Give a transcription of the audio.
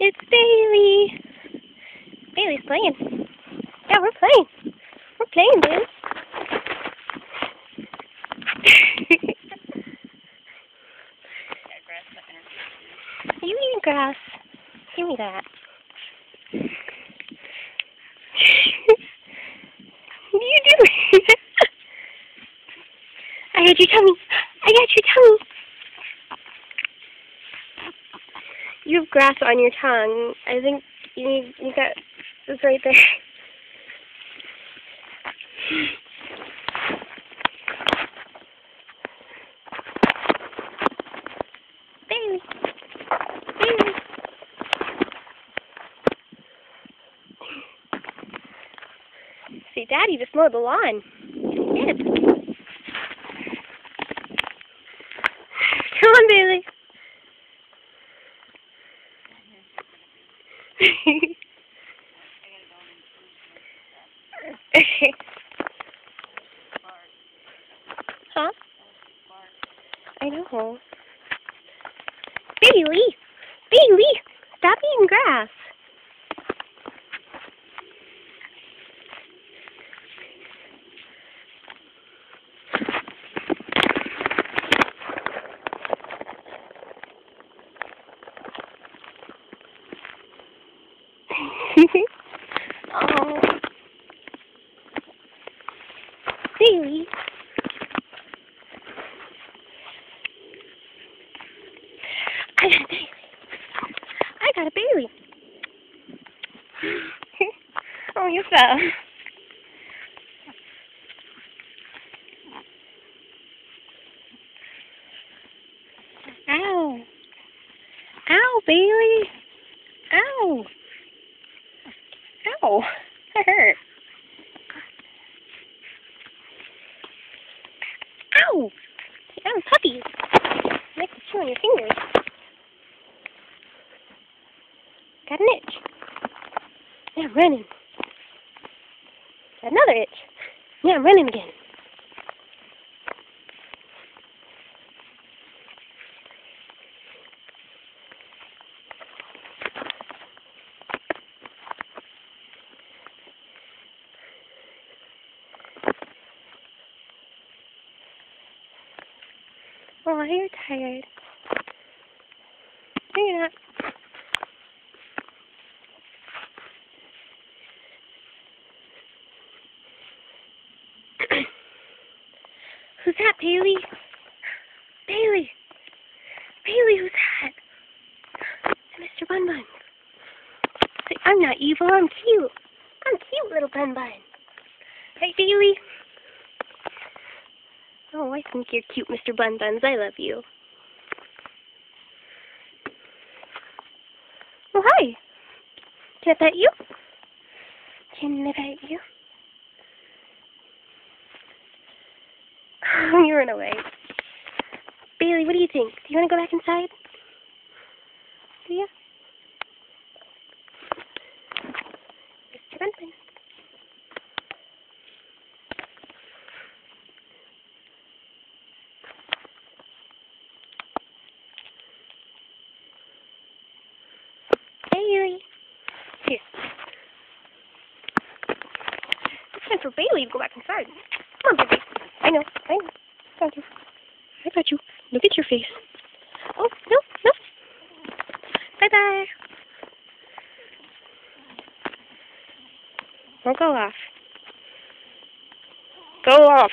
It's Bailey. Bailey's playing. Yeah, we're playing. We're playing, Bailey. You eating grass? Give me that. What are you doing? I got your tummy. I got your tummy. You have grass on your tongue. I think you got it's right there. Bailey. Bailey. See, Daddy just mowed the lawn. Yes. Come on, Bailey. Huh? I know. Bailey! Bailey! Stop eating grass. Oh. Bailey. I got a Bailey. I got a Bailey. Oh, you fell. Ow. Ow, Bailey. Ow. Ow. That hurt. Ow. Ow, puppies. Make the chew on your fingers. Got an itch. Yeah, I'm running. Got another itch. Yeah, I'm running again. Oh, you're tired. No, you're not. Who's that, Bailey? Bailey! Bailey, who's that? It's Mr. Bun Bun. See, I'm not evil, I'm cute. I'm cute, little Bun Bun. Hey, Bailey. Oh, I think you're cute, Mr. Bun Buns. I love you. Oh, hi. Can I pet you? Can I pet you? You ran away. Bailey, what do you think? Do you want to go back inside? Do you? Mr. Bun Bun. Bailey. Here. It's time for Bailey to go back inside. Come on, baby. I know. Got you. I got you. Look at your face. Oh, no, no. Bye-bye. Don't go off. Go off.